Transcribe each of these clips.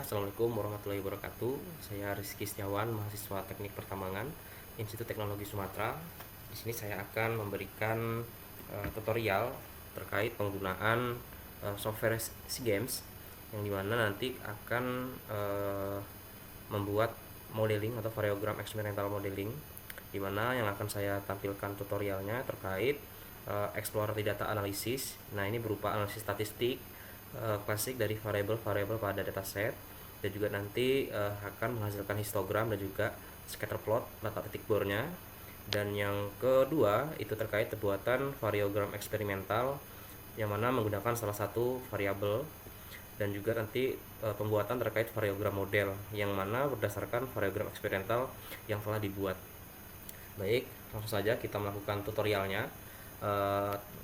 Assalamualaikum warahmatullahi wabarakatuh. Saya Rizky Setiawan, mahasiswa Teknik Pertambangan, Institut Teknologi Sumatera. Di sini saya akan memberikan tutorial terkait penggunaan software SEA Games, yang dimana nanti akan membuat modeling atau variogram experimental modeling, dimana yang akan saya tampilkan tutorialnya terkait exploratory data analysis. Nah, ini berupa analisis statistik klasik dari variabel-variabel pada dataset, dan juga nanti akan menghasilkan histogram dan juga scatter plot data titik bornya. Dan yang kedua itu terkait pembuatan variogram eksperimental, yang mana menggunakan salah satu variabel, dan juga nanti pembuatan terkait variogram model yang mana berdasarkan variogram eksperimental yang telah dibuat. Baik, langsung saja kita melakukan tutorialnya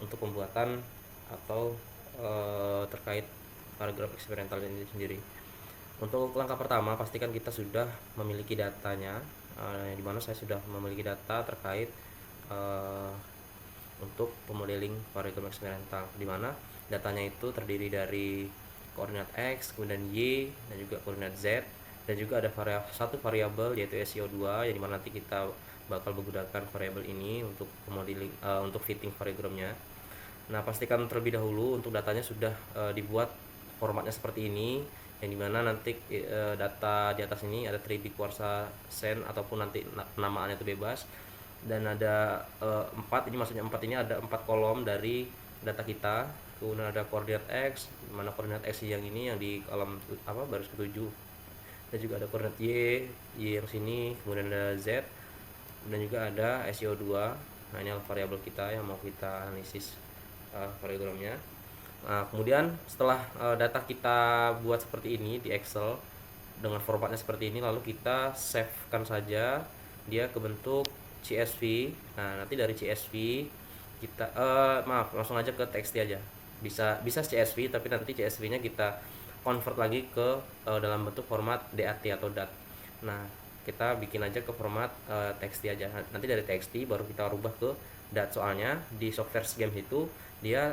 untuk pembuatan atau terkait paragraf eksperimental ini sendiri. Untuk langkah pertama, pastikan kita sudah memiliki datanya, di mana saya sudah memiliki data terkait untuk pemodeling paragraf eksperimental, di mana datanya itu terdiri dari koordinat X, kemudian Y, dan juga koordinat Z, dan juga ada satu variabel yaitu SEO2, yang dimana nanti kita bakal menggunakan variabel ini untuk pemodeling untuk fitting variogramnya. Nah, pastikan terlebih dahulu untuk datanya sudah dibuat formatnya seperti ini, yang dimana nanti data di atas ini ada 3D Quarsa Sen ataupun nanti penamaannya itu bebas, dan ada 4, ini maksudnya 4 ini ada 4 kolom dari data kita. Kemudian ada koordinat X, mana koordinat X yang ini yang di kolom baris ketujuh, dan juga ada koordinat Y yang sini, kemudian ada Z, dan juga ada SEO2. Nah, ini variabel kita yang mau kita analisis variogramnya. Nah, kemudian setelah data kita buat seperti ini di Excel dengan formatnya seperti ini, lalu kita save-kan saja dia ke bentuk CSV. Nah, nanti dari CSV kita langsung aja ke TXT aja. Bisa CSV, tapi nanti CSV-nya kita convert lagi ke dalam bentuk format DAT atau DAT. Nah, kita bikin aja ke format TXT aja. Nanti dari TXT baru kita rubah ke DAT, soalnya di software SEA Games itu dia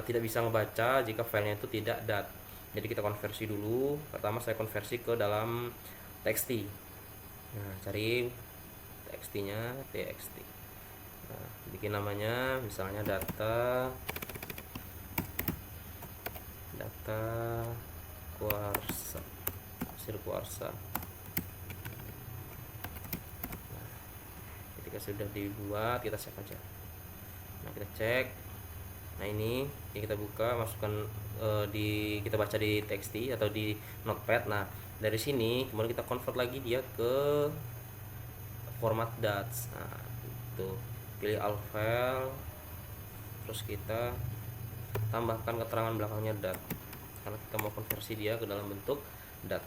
tidak bisa membaca jika filenya itu tidak DAT. Jadi kita konversi dulu. Pertama saya konversi ke dalam TXT. Nah, cari TXT-nya, TXT. Nah, bikin namanya misalnya data kuarsa, hasil kuarsa. Nah, ketika sudah dibuat, kita save aja. Nah, kita cek. Nah, ini kita buka, masukkan kita baca di TXT atau di Notepad. Nah, dari sini kemudian kita convert lagi dia ke format DATS. Nah, itu pilih all file, terus kita tambahkan keterangan belakangnya DAT karena kita mau konversi dia ke dalam bentuk DAT.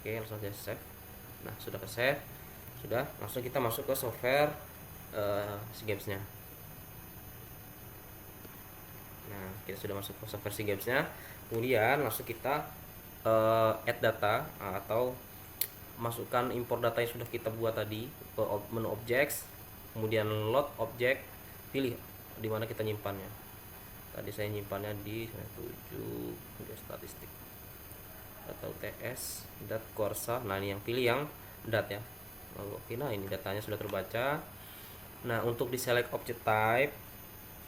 Oke, langsung saja save. Nah, sudah ke save, sudah langsung kita masuk ke software SEA Games-nya. Nah, kita sudah masuk ke software SEA Games-nya. Kemudian langsung kita add data atau masukkan import data yang sudah kita buat tadi ke menu objects, kemudian load object, pilih di mana kita nyimpannya. Tadi saya nyimpannya di 7 statistik atau ts .quarsa. Nah, ini yang pilih yang dat ya. Lalu oke, nah ini datanya sudah terbaca. Nah, untuk di select object type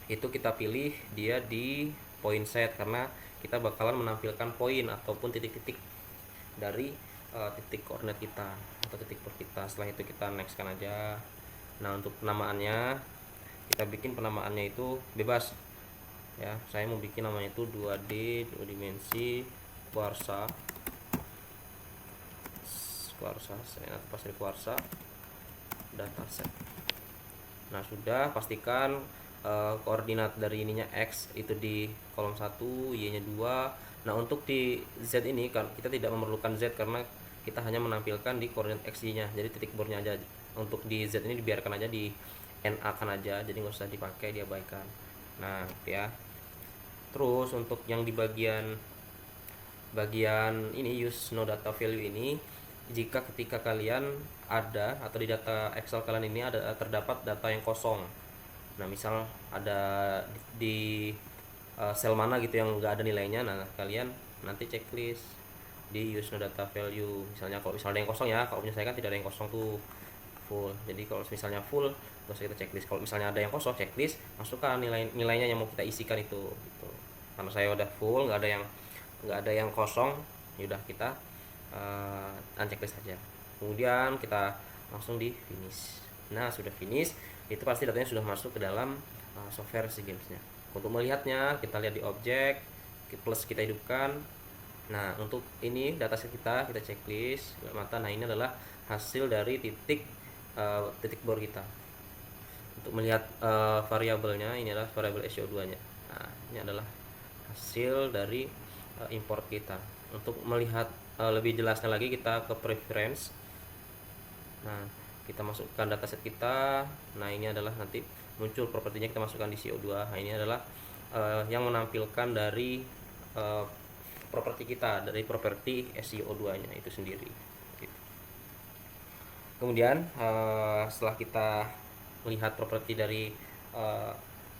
itu kita pilih dia di point set, karena kita bakalan menampilkan poin ataupun titik-titik dari titik koordinat kita atau titik per kita. Setelah itu kita next kan aja. Nah, untuk penamaannya kita bikin penamaannya itu bebas ya. Saya mau bikin namanya itu 2D 2 dimensi kuarsa, saya pas dari kuarsa dataset. Nah, sudah pastikan koordinat dari ininya X itu di kolom 1, Y nya 2. Nah, untuk di Z ini kan kita tidak memerlukan Z karena kita hanya menampilkan di koordinat X, Y nya, jadi titik bornya aja. Untuk di Z ini dibiarkan aja, di NA kan aja, jadi nggak usah dipakai, diabaikan. Nah, ya. Terus untuk yang di bagian ini use no data value ini, jika ketika kalian ada atau di data Excel kalian ini ada terdapat data yang kosong. Nah, misal ada di sel mana gitu yang nggak ada nilainya, nah kalian nanti checklist di use no data value. Misalnya kalau misalnya ada yang kosong ya, kalau punya saya kan tidak ada yang kosong tuh, full. Jadi kalau misalnya full nggak usah kita checklist. Kalau misalnya ada yang kosong, checklist, masukkan nilainya yang mau kita isikan itu gitu. Karena saya udah full, nggak ada yang kosong, yaudah kita unchecklist saja. Kemudian kita langsung di finish. Nah sudah finish, itu pasti datanya sudah masuk ke dalam software si gamesnya. Untuk melihatnya kita lihat di objek plus kita hidupkan. Nah untuk ini dataset kita checklist mata. Nah ini adalah hasil dari titik bor kita. Untuk melihat variabelnya, ini adalah variabel SCO2 nya. Nah ini adalah hasil dari import kita. Untuk melihat lebih jelasnya lagi kita ke preference. Nah kita masukkan dataset kita. Nah ini adalah nanti muncul propertinya, kita masukkan di CO2. Nah ini adalah yang menampilkan dari properti kita, dari properti SCO2 nya itu sendiri gitu. Kemudian setelah kita melihat properti dari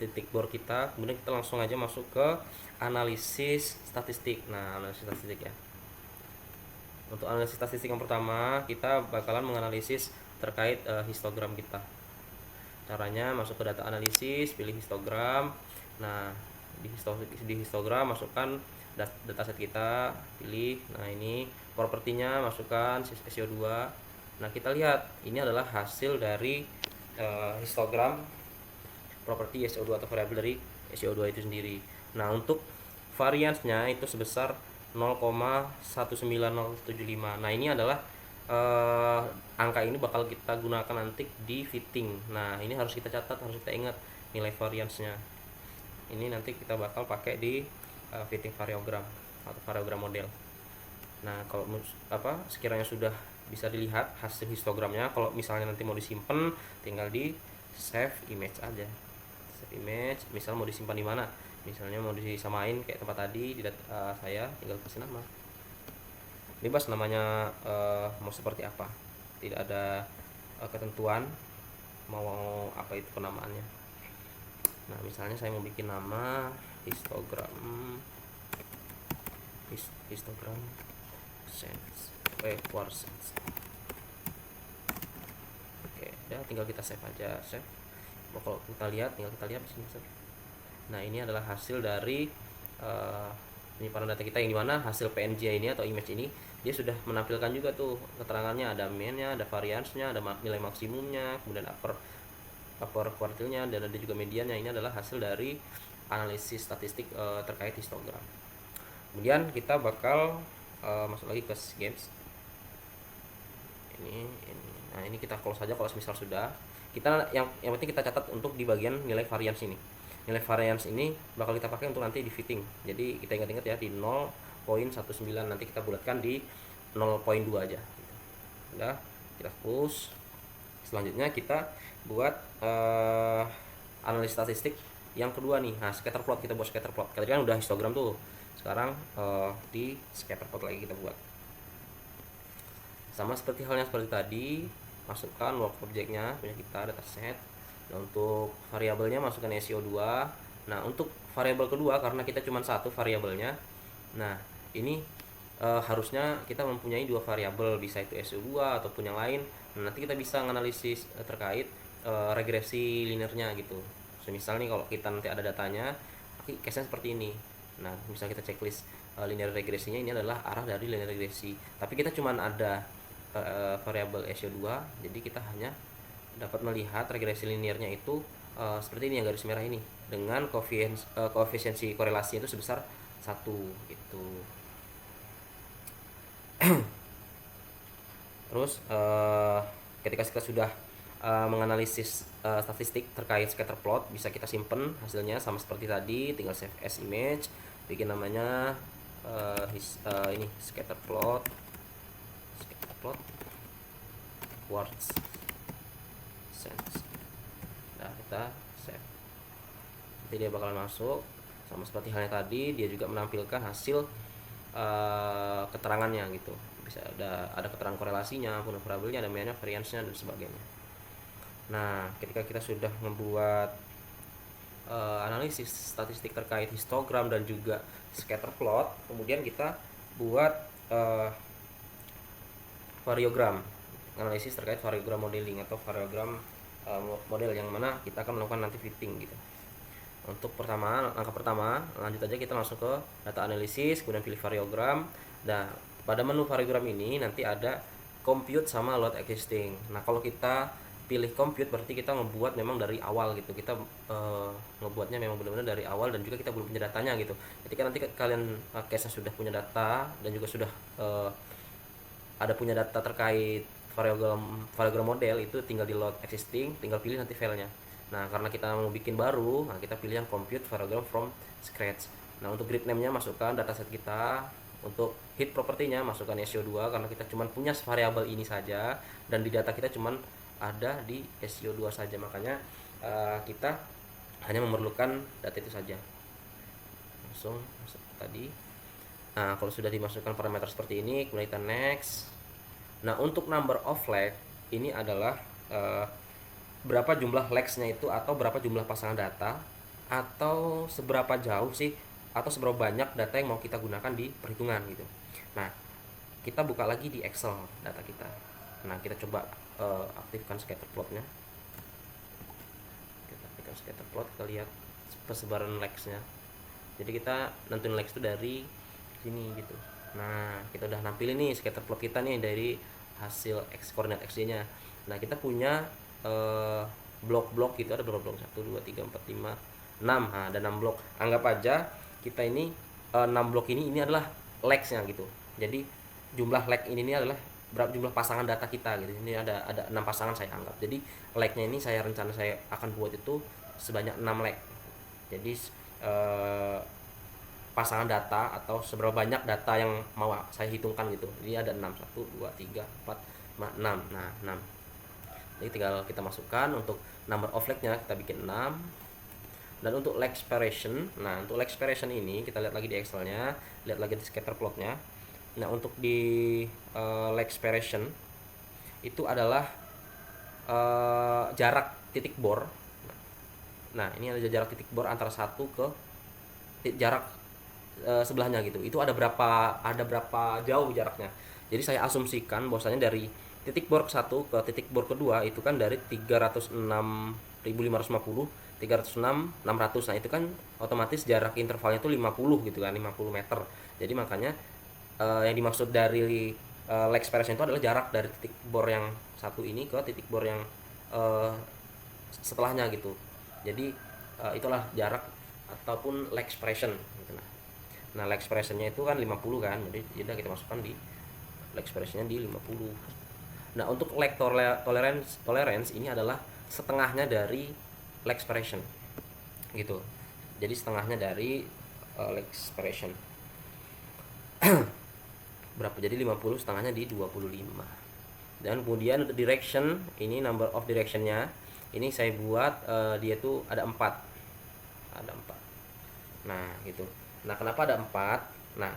titik bor kita, kemudian kita langsung aja masuk ke analisis statistik. Nah analisis statistik ya, untuk analisis statistik yang pertama kita bakalan menganalisis terkait histogram kita. Caranya masuk ke data analisis, pilih histogram. Nah di histogram masukkan dataset kita, pilih. Nah ini propertinya masukkan SCO2. Nah kita lihat ini adalah hasil dari histogram properti SCO2 atau variabel dari SCO2 itu sendiri. Nah untuk variansnya itu sebesar 0,19075. Nah ini adalah angka ini bakal kita gunakan nanti di fitting. Nah ini harus kita catat, harus kita ingat nilai variansnya. Ini nanti kita bakal pakai di fitting variogram atau variogram model. Nah kalau sekiranya sudah bisa dilihat hasil histogramnya, kalau misalnya nanti mau disimpan tinggal di save image aja. Save image, misal mau disimpan di mana, misalnya mau disamain kayak tempat tadi di data saya, tinggal kasih nama, bebas namanya mau seperti apa, tidak ada ketentuan mau apa itu penamaannya. Nah misalnya saya mau bikin nama histogram sense sense. Oke, udah tinggal kita save aja, save. Kalau kita lihat, tinggal kita lihat di sini. Nah ini adalah hasil dari penyimpanan data kita, yang dimana hasil PNG ini atau image ini dia sudah menampilkan juga tuh keterangannya, ada mean-nya, ada variance-nya, ada nilai maksimumnya, kemudian upper quartile-nya, dan ada juga mediannya. Ini adalah hasil dari analisis statistik terkait histogram. Kemudian kita bakal masuk lagi ke games. Nah ini kita close saja kalau misal sudah. Kita yang penting kita catat untuk di bagian nilai variance ini. Nilai variance ini bakal kita pakai untuk nanti di fitting. Jadi kita ingat-ingat ya, di 0,19 nanti kita bulatkan di 0,2 aja. Udah, kita push. Selanjutnya kita buat analisis statistik yang kedua nih. Nah scatter plot, kita buat scatter plot. Tadi kan udah histogram tuh. Sekarang di scatter plot lagi kita buat. Sama seperti halnya seperti tadi, masukkan work objeknya punya kita, dataset. Nah untuk variabelnya masukkan SCO2. Nah untuk variabel kedua, karena kita cuma satu variabelnya, nah ini harusnya kita mempunyai dua variabel, bisa itu SCO2 ataupun yang lain. Nah, nanti kita bisa menganalisis terkait regresi linearnya gitu. So, misal nih kalau kita nanti ada datanya, case-nya seperti ini. Nah misal kita checklist linear regresinya, ini adalah arah dari linear regresi, tapi kita cuma ada variabel SCO2, jadi kita hanya dapat melihat regresi linearnya itu seperti ini yang garis merah ini, dengan koefisiensi korelasi itu sebesar 1 gitu. Terus ketika kita sudah menganalisis statistik terkait scatter plot, bisa kita simpen hasilnya sama seperti tadi, tinggal save as image, bikin namanya ini scatter plot quartz sense. Nah kita save, nanti dia bakalan masuk sama seperti halnya tadi, dia juga menampilkan hasil keterangannya gitu, bisa ada keterangan korelasinya, variabelnya, ada mean-nya, variance-nya, dan sebagainya. Nah ketika kita sudah membuat analisis statistik terkait histogram dan juga scatter plot, kemudian kita buat uh, variogram, analisis terkait variogram modeling atau variogram model yang mana kita akan melakukan nanti fitting gitu. Untuk pertama, langkah pertama, lanjut aja kita langsung ke data analisis, kemudian pilih variogram. Nah, pada menu variogram ini nanti ada compute sama load existing. Nah, kalau kita pilih compute berarti kita ngebuat memang dari awal gitu. Kita ngebuatnya memang benar-benar dari awal dan juga kita belum punya datanya gitu. Ketika nanti kalian case sudah punya data dan juga sudah ada punya data terkait variogram model, itu tinggal di load existing, tinggal pilih nanti filenya. Nah, karena kita mau bikin baru, nah kita pilih yang compute variogram from scratch. Nah, untuk grid name-nya masukkan dataset kita, untuk heat property-nya masukkan SEO2 karena kita cuma punya variabel ini saja dan di data kita cuma ada di SEO2 saja, makanya kita hanya memerlukan data itu saja. Langsung masuk tadi. Nah, kalau sudah dimasukkan parameter seperti ini, kemudian kita next. Nah, untuk number of leg ini adalah berapa jumlah legs-nya itu, atau berapa jumlah pasangan data, atau seberapa jauh sih, atau seberapa banyak data yang mau kita gunakan di perhitungan gitu. Nah, kita buka lagi di Excel data kita. Nah, kita coba aktifkan scatter plot-nya. Kita aktifkan scatter plot, kita lihat persebaran legs-nya. Jadi kita nentuin legs itu dari sini gitu. Nah, kita udah nampilin nih scatter plot kita nih dari hasil koordinat XY-nya. Nah, kita punya blok-blok gitu, ada berapa blok? 1 2 3 4 5 6. Nah, ada 6 blok. Anggap aja kita ini 6 blok ini adalah legs-nya gitu. Jadi jumlah leg ini adalah berapa jumlah pasangan data kita gitu. Ini ada 6 pasangan saya anggap. Jadi leg-nya ini saya akan buat itu sebanyak 6 leg. Jadi pasangan data atau seberapa banyak data yang mau saya hitungkan gitu. Jadi ada 6, 1 2 3 4 5 6. Nah, 6. Jadi tinggal kita masukkan untuk number of leg-nya, kita bikin 6. Dan untuk leg expiration, nah untuk leg expiration ini kita lihat lagi di Excel-nya, lihat lagi di scatter plot-nya. Nah, untuk di leg expiration itu adalah jarak titik bor. Nah, ini ada jarak titik bor antara satu ke jarak sebelahnya gitu. Itu ada berapa jauh jaraknya. Jadi saya asumsikan bahwasanya dari titik bor ke-1 ke titik bor kedua itu kan dari 306.550, 306.600. Nah, itu kan otomatis jarak intervalnya itu 50 gitu kan, 50 meter. Jadi makanya yang dimaksud dari leg expiration itu adalah jarak dari titik bor yang satu ini ke titik bor yang setelahnya gitu. Jadi itulah jarak ataupun leg expiration gitu. Nah, leg expiration-nya itu kan 50 kan. Jadi kita masukkan di leg expiration-nya di 50. Nah, untuk leg tolerance ini adalah setengahnya dari leg expiration gitu. Jadi setengahnya dari leg expiration. Berapa? Jadi 50 setengahnya di 25. Dan kemudian untuk direction, ini number of direction-nya ini saya buat dia tuh ada 4. Ada 4. Nah, gitu. Nah, kenapa ada 4? Nah,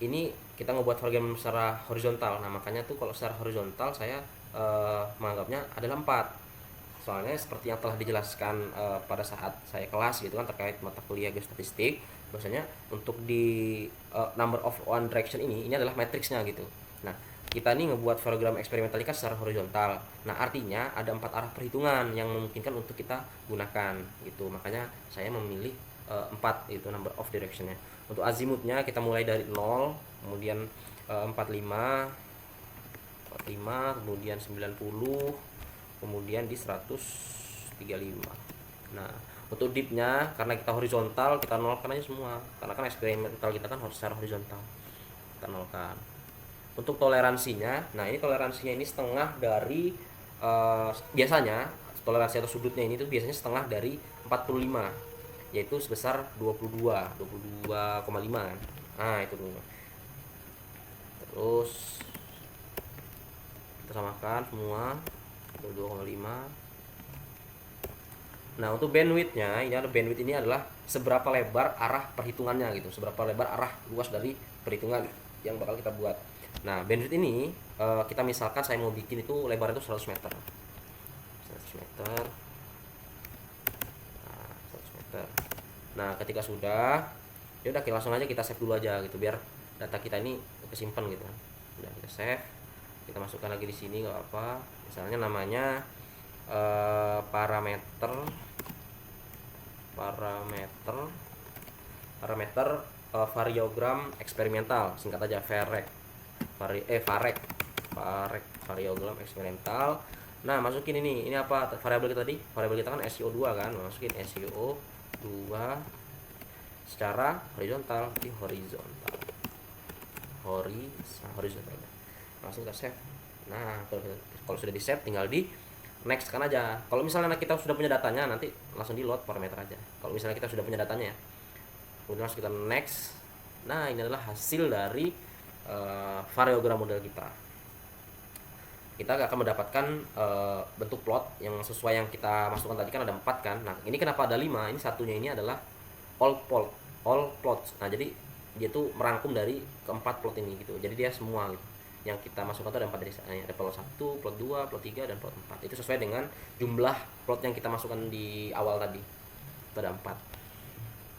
ini kita ngebuat variogram secara horizontal. Nah, makanya tuh kalau secara horizontal saya menganggapnya adalah 4. Soalnya seperti yang telah dijelaskan pada saat saya kelas gitu kan terkait mata kuliah geostatistik, bahwasanya untuk di number of one direction ini adalah matriksnya gitu. Nah, kita ini ngebuat variogram eksperimental kan secara horizontal. Nah, artinya ada 4 arah perhitungan yang memungkinkan untuk kita gunakan gitu. Makanya saya memilih 4 itu number of direction-nya. Untuk azimutnya kita mulai dari 0, kemudian 45, kemudian 90, kemudian di 135. Nah, untuk deep-nya karena kita horizontal, kita nolkan aja semua. Karena kan eksperimental kita kan harus secara horizontal. Kita nolkan. Untuk toleransinya, nah ini toleransinya ini setengah dari biasanya toleransi atau sudutnya ini tuh biasanya setengah dari 45, yaitu sebesar 22,5 kan. Nah, itu dulu. Terus kita samakan semua 22,5. Nah, untuk bandwidth-nya, ini ada bandwidth ini adalah seberapa lebar arah perhitungannya gitu, seberapa lebar arah luas dari perhitungan yang bakal kita buat. Nah, bandwidth ini kita misalkan saya mau bikin itu lebarnya itu 100 meter. 100 meter. Nah, 100 meter. Nah, ketika sudah, ya udah langsung aja kita save dulu aja gitu biar data kita ini kita simpan gitu. Udah kita save, kita masukkan lagi di sini nggak apa, misalnya namanya parameter variogram eksperimental, singkat aja varec variogram eksperimental. Nah, masukin ini apa variabel kita tadi, variabel kita kan SEO2 kan, masukin SEO2 secara horizontal di horizontal langsung kita save. Nah, kalau sudah di save tinggal di next kan aja. Kalau misalnya kita sudah punya datanya, nanti langsung di load parameter aja. Kalau misalnya kita sudah punya datanya, kemudian langsung kita next. Nah, ini adalah hasil dari variogram model kita. Kita akan mendapatkan bentuk plot yang sesuai yang kita masukkan tadi, kan ada 4 kan. Nah, ini kenapa ada 5? Ini satunya ini adalah all plots. Nah, jadi dia tuh merangkum dari keempat plot ini gitu. Jadi dia semua gitu. Yang kita masukkan itu ada 4 dari sana. Ada plot 1, plot 2, plot 3, dan plot 4. Itu sesuai dengan jumlah plot yang kita masukkan di awal tadi. Itu ada 4.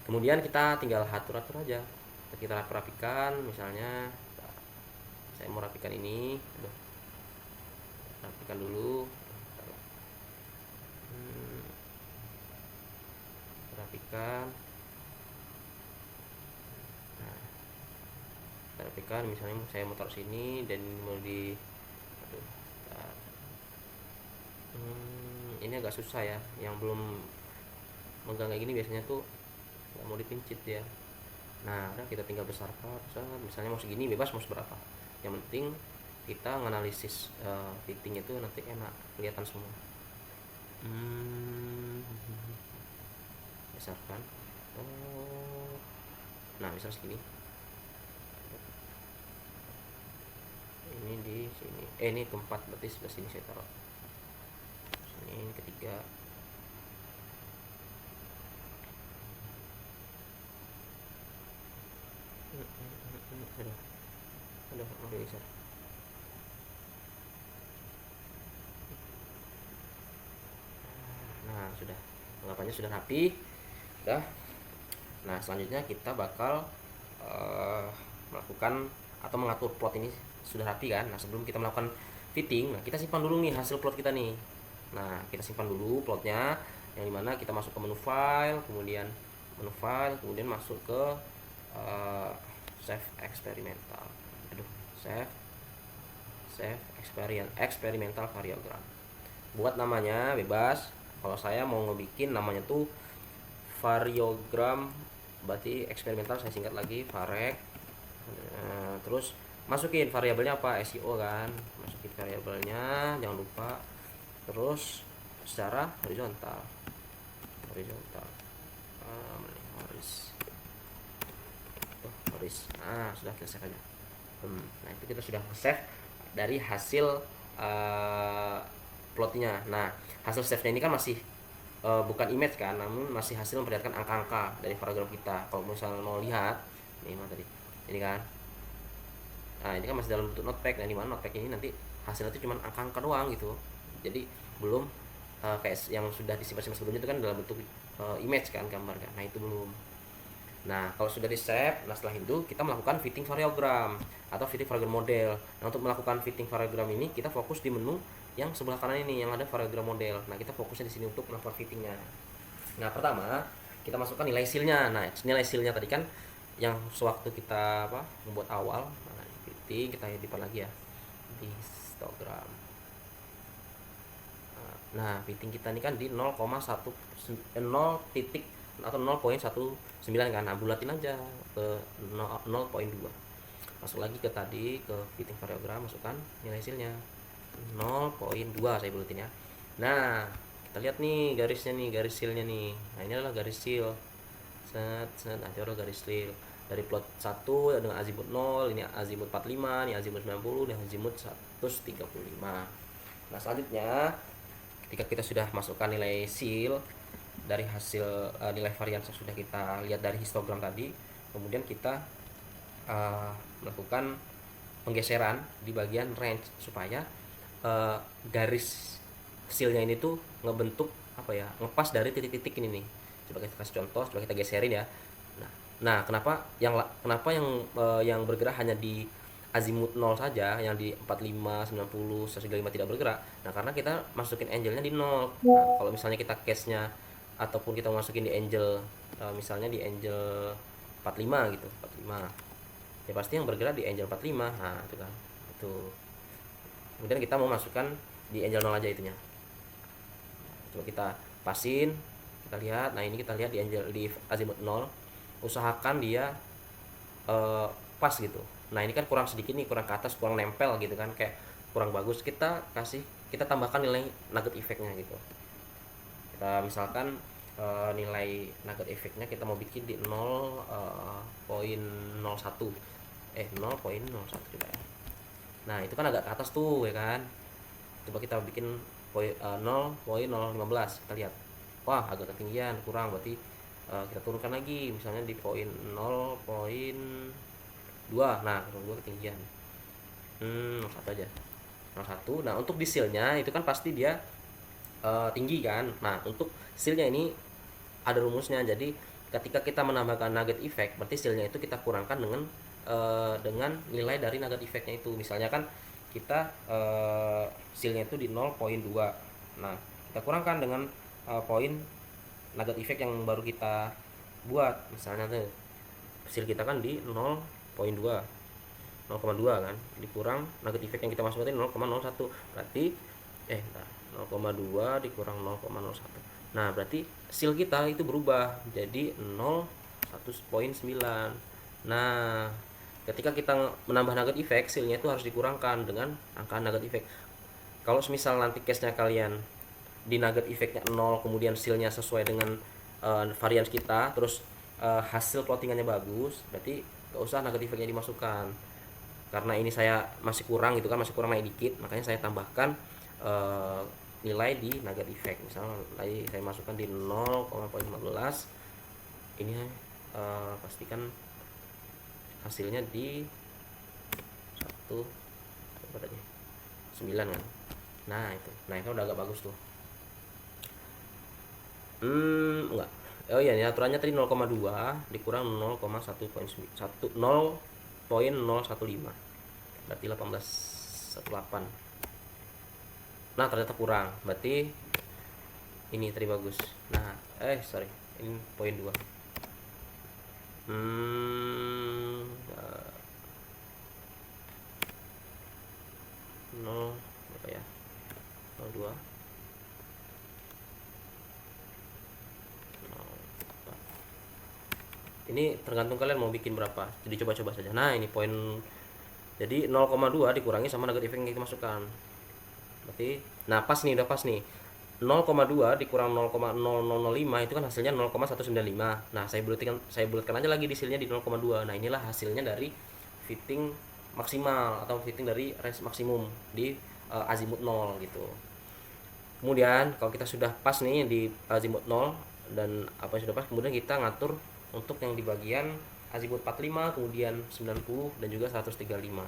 Kemudian kita tinggal atur-atur aja. Kita rapikan, misalnya saya mau rapikan ini. Rapikan dulu. Rapikan. Rapikan, misalnya saya mau taruh sini dan mau di ini agak susah ya, yang belum megang kayak gini biasanya tuh nggak mau dipincit ya. Nah, udah kita tinggal besarkan, misalnya mau segini bebas, mau seberapa, yang penting kita menganalisis fitting itu nanti enak kelihatan semua. Besarkan. Nah, misal segini. Ini di sini, ini keempat, berarti sebelah sini saya taruh. Sini ketiga. Aduh, bisa. Nah, sudah, anggapannya sudah rapi, udah. Nah, selanjutnya kita bakal melakukan atau mengatur plot ini sudah rapi kan. Nah, sebelum kita melakukan fitting, nah kita simpan dulu nih hasil plot kita nih. Nah, kita simpan dulu plotnya, yang dimana kita masuk ke menu file, kemudian masuk ke save experimental. Save experimental variogram. Buat namanya bebas. Kalau saya mau ngebikin namanya tuh variogram, berarti eksperimental saya singkat lagi varec. Terus masukin variabelnya apa, SEO kan, masukin variabelnya jangan lupa. Terus secara horizontal nah, sudah kita save aja. Nah, itu kita sudah save dari hasil plotnya. Nah, hasil save-nya ini kan masih bukan image kan, namun masih hasil memperlihatkan angka-angka dari paragraf kita. Kalau misalnya mau lihat, ini mana tadi, ini kan. Nah, ini kan masih dalam bentuk notepad. Nah, di mana notepad ini nanti hasilnya itu cuma angka-angka doang gitu. Jadi belum kayak yang sudah disimpan sebelumnya itu kan dalam bentuk image kan, gambar kan. Nah, itu belum. Nah, kalau sudah di save, nah setelah itu kita melakukan fitting variogram atau fitting variogram model. Nah, untuk melakukan fitting variogram ini kita fokus di menu yang sebelah kanan ini yang ada variogram model. Nah, kita fokusnya di sini untuk melakukan fittingnya. Nah, pertama kita masukkan nilai silnya. Nah, nilai silnya tadi kan yang sewaktu kita membuat awal. Nah, fitting kita hidupkan lagi ya di histogram. Nah, fitting kita ini kan di 0,1 atau 0,19 kan. Nah, bulatin aja ke 0,2. Masuk lagi ke tadi ke fitting variogram, masukkan nilai silnya 0,2 saya bulatin ya. Nah, kita lihat nih garisnya nih, garis silnya nih. Nah, ini adalah garis sil. Nanti ada garis sil dari plot 1 dengan azimut 0, ini azimut 45, ini azimut 90, ini azimut 135. Nah, selanjutnya ketika kita sudah masukkan nilai sil dari hasil nilai varian yang sudah kita lihat dari histogram tadi, kemudian kita melakukan penggeseran di bagian range supaya garis silnya ini tuh ngebentuk ngepas dari titik-titik ini nih. Coba kita kasih contoh, coba kita geserin ya. Nah, kenapa yang bergerak hanya di azimut 0 saja, yang di 45, 90, 135 tidak bergerak. Nah, karena kita masukin angelnya di 0. Nah, kalau misalnya kita case-nya ataupun kita masukin di angel, misalnya di angel 45 gitu, 45. Ya pasti yang bergerak di angel 45. Nah, itu kan. Itu. Kemudian kita mau masukkan di angel 0 aja itunya. Coba kita pasin, kita lihat. Nah, ini kita lihat di angel di azimut 0. Usahakan dia pas gitu. Nah, ini kan kurang sedikit nih, kurang ke atas, kurang nempel gitu kan, kayak kurang bagus. Kita tambahkan nilai nugget effect-nya gitu. Kita misalkan nilai nugget effect-nya kita mau bikin di 0,01. 0,01 juga ya. Nah, itu kan agak ke atas tuh ya kan. Coba kita bikin 0,015. Kita lihat. Wah, agak ketinggian, kurang, berarti kita turunkan lagi misalnya di poin 0,2. Nah, 0,2 ketinggian. 0,1 aja. 0,1. Nah, untuk di seal-nya itu kan pasti dia tinggi kan. Nah, untuk seal-nya ini ada rumusnya. Jadi ketika kita menambahkan nugget effect, berarti seal-nya itu kita kurangkan dengan nilai dari nugget effect-nya itu. Misalnya kan kita seal-nya itu di 0,2. Nah, kita kurangkan dengan poin nugget effect yang baru kita buat. Misalnya tuh seal kita kan di 0,2, 0,2 kan, dikurang nugget effect yang kita masukkan 0,01. Berarti 0,2 dikurang 0,01. Nah, berarti seal kita itu berubah jadi 0,1,9. Nah, ketika kita menambah nugget effect, sealnya itu harus dikurangkan dengan angka nugget effect. Kalau misal nanti case-nya kalian di nugget effect-nya 0, kemudian seal-nya sesuai dengan varian kita, terus hasil plottingannya bagus, berarti gak usah nugget effect-nya dimasukkan. Karena ini saya masih kurang gitu kan, masih kurang naik dikit, makanya saya tambahkan nilai di nugget effect. Misalnya tadi saya masukkan di 0,15. Ini pastikan hasilnya di 1 berapa tadi? 9 kan. Nah, itu udah agak bagus tuh. Enggak. Oh iya, ini aturannya tadi 0,2 dikurang 0,015. Berarti 18,18. Nah, ternyata kurang. Berarti ini tadi bagus. Nah, sorry. Ini poin 2. Berapa ya? 02. Ini tergantung kalian mau bikin berapa. Jadi coba-coba saja. Nah, ini poin. Jadi 0,2 dikurangi sama nugget effect yang kita masukkan. Berarti pas nih, udah pas nih. 0,2 dikurang 0,0005 itu kan hasilnya 0,195. Nah, saya bulatkan aja lagi di seal-nya di 0,2. Nah, inilah hasilnya dari fitting maksimal atau fitting dari range maksimum di azimut 0 gitu. Kemudian kalau kita sudah pas nih di azimut 0 dan apa yang sudah pas, kemudian kita ngatur untuk yang di bagian azimut 45, kemudian 90 dan juga 135.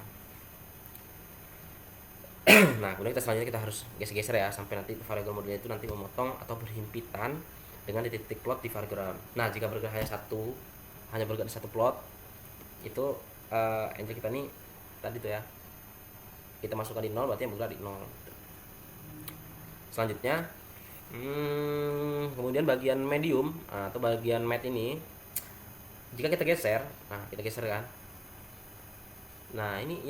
Nah, kemudian selanjutnya kita harus geser-geser ya sampai nanti variegal modelnya itu nanti memotong atau berhimpitan dengan titik plot di variegram. Nah, jika bergerak hanya bergerak di satu plot, itu entry kita nih tadi tuh ya, kita masukkan di 0, berarti yang bergerak di 0. Selanjutnya kemudian bagian medium atau bagian matte ini, jika kita geser, kita geser kan. Nah, ini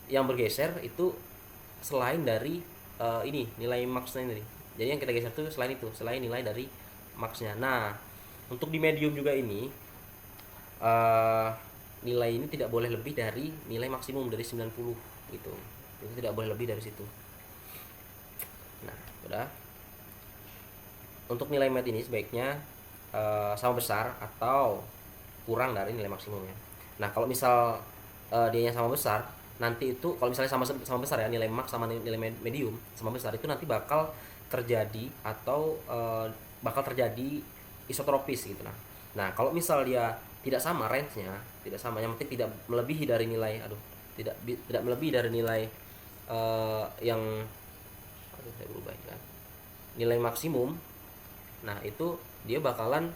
yang bergeser itu selain dari ini nilai max-nya ini. Jadi yang kita geser itu selain nilai dari max-nya. Nah, untuk di medium juga ini nilai ini tidak boleh lebih dari nilai maksimum dari 90 gitu. Itu tidak boleh lebih dari situ. Nah, udah. Untuk nilai matte ini sebaiknya sama besar atau kurang dari nilai maksimumnya. Nah, kalau misal dianya sama besar, nanti itu kalau misalnya sama besar ya, nilai max sama nilai medium sama besar, itu nanti bakal terjadi isotropis gitu. Nah, kalau misal dia tidak sama range-nya, yang penting tidak melebihi dari nilai tidak melebihi dari nilai yang saya berubah kan, nilai maksimum. Nah, itu dia bakalan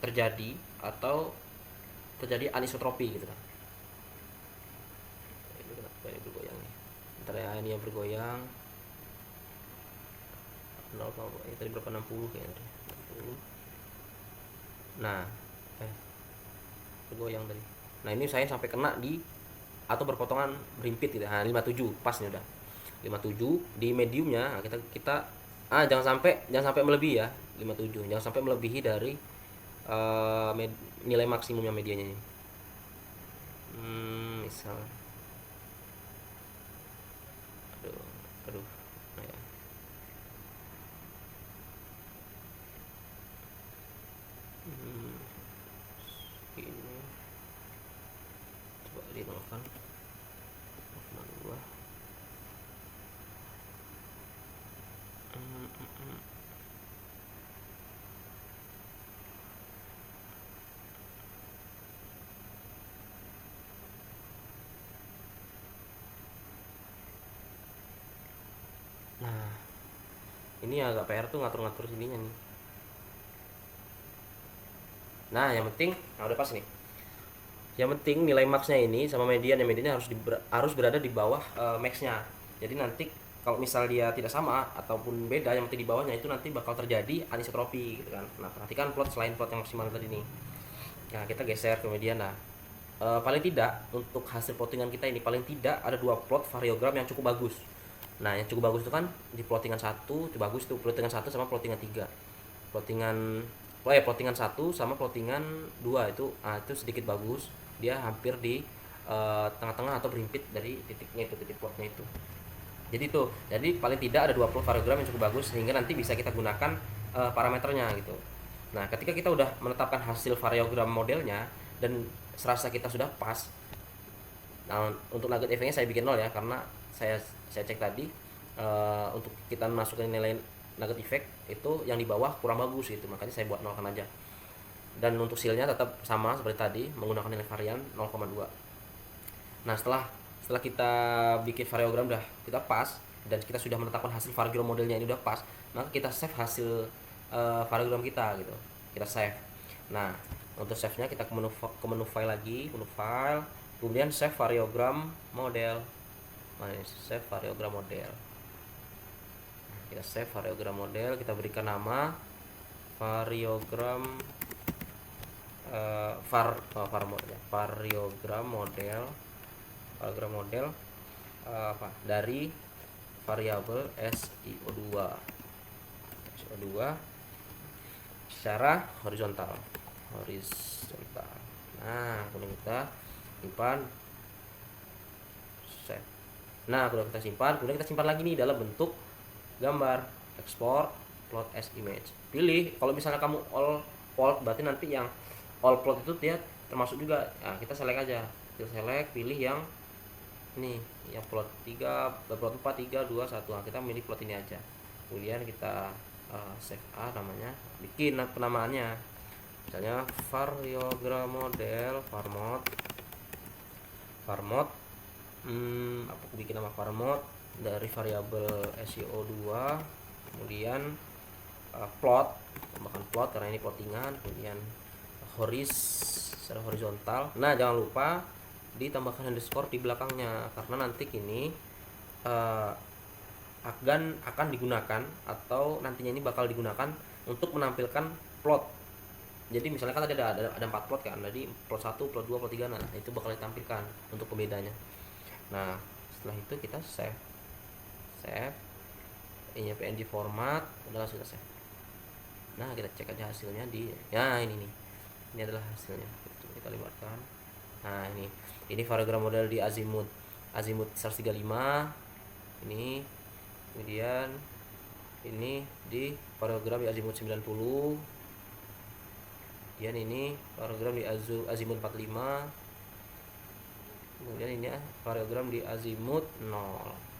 terjadi anisotropi gitu kan. Ntar ya, ini yang bergoyang 0, tadi berapa, 60 kayaknya tadi, 60. Nah bergoyang tadi. Nah ini saya sampai kena di atau berpotongan berimpit gitu. Nah 57 pas nih udah 57 di mediumnya. Nah, kita jangan sampai melebihi ya 57, jangan sampai melebihi dari nilai maksimumnya medianya ini. Misal aduh nah ya. Ini coba dinolkan 0,2. Nah ini agak PR tuh ngatur-ngatur sininya nih. Nah yang penting, nah udah pas nih. Yang penting nilai maxnya ini sama median, yang mediannya harus berada di bawah maxnya. Jadi nanti kalau misal dia tidak sama ataupun beda, yang penting di bawahnya itu nanti bakal terjadi anisotropi gitu kan. Nah perhatikan plot selain plot yang maksimal tadi nih. Nah kita geser ke median. Nah paling tidak untuk hasil plottingan kita ini paling tidak ada 2 plot variogram yang cukup bagus. Nah yang cukup bagus itu kan di plottingan 1 itu bagus tuh, plottingan 1 sama plottingan 3. Plottingan 1 sama plottingan 2 itu sedikit bagus. Dia hampir di tengah-tengah atau berimpit dari titiknya itu, titik plotnya itu. Jadi paling tidak ada 2 plot variogram yang cukup bagus sehingga nanti bisa kita gunakan parameternya gitu. Nah ketika kita udah menetapkan hasil variogram modelnya dan serasa kita sudah pas. Nah untuk nugget efeknya saya bikin 0 ya, karena saya cek tadi untuk kita masukkan nilai nugget effect itu yang di bawah kurang bagus gitu, makanya saya buat 0 kan aja. Dan untuk sealnya tetap sama seperti tadi, menggunakan nilai varian 0,2. Nah setelah kita bikin variogram udah kita pas dan kita sudah menetapkan hasil variogram modelnya ini udah pas, maka kita save hasil variogram kita gitu, kita save. Nah untuk save nya kita ke menu file lagi, menu file, kemudian save variogram model. Save variogram model. Kita save variogram model, kita berikan nama variogram variogram model dari variabel SiO2 secara horizontal. Nah kemudian kita simpan, save. Nah kalau kita simpan, kemudian kita simpan lagi nih dalam bentuk gambar, export plot as image. Pilih, kalau misalnya kamu all plot berarti nanti yang all plot itu dia termasuk juga. Nah kita select aja, kita select, pilih yang ini, yang plot 3, plot 4, 3, 2, 1. Nah kita milih plot ini aja, kemudian kita save namanya, bikin penamaannya, misalnya variogram model varmod aku bikin nama varmod dari variabel SiO2, kemudian plot, tambahkan plot karena ini plottingan, kemudian secara horizontal. Nah jangan lupa ditambahkan underscore di belakangnya, karena nanti ini akan digunakan atau nantinya ini bakal digunakan untuk menampilkan plot. Jadi misalnya kan tadi ada 4 plot kan, jadi plot 1, plot 2, plot 3, nah itu bakal ditampilkan untuk pembedanya. Nah setelah itu kita save ini PNG format, udah langsung kita save. Nah kita cek aja hasilnya di, ya ini adalah hasilnya, kita libatkan. Nah ini variogram model di azimut 135 ini, kemudian ini di variogram di azimut 90, kemudian ini variogram di azimut 45, kemudian ini variogram di azimut 0.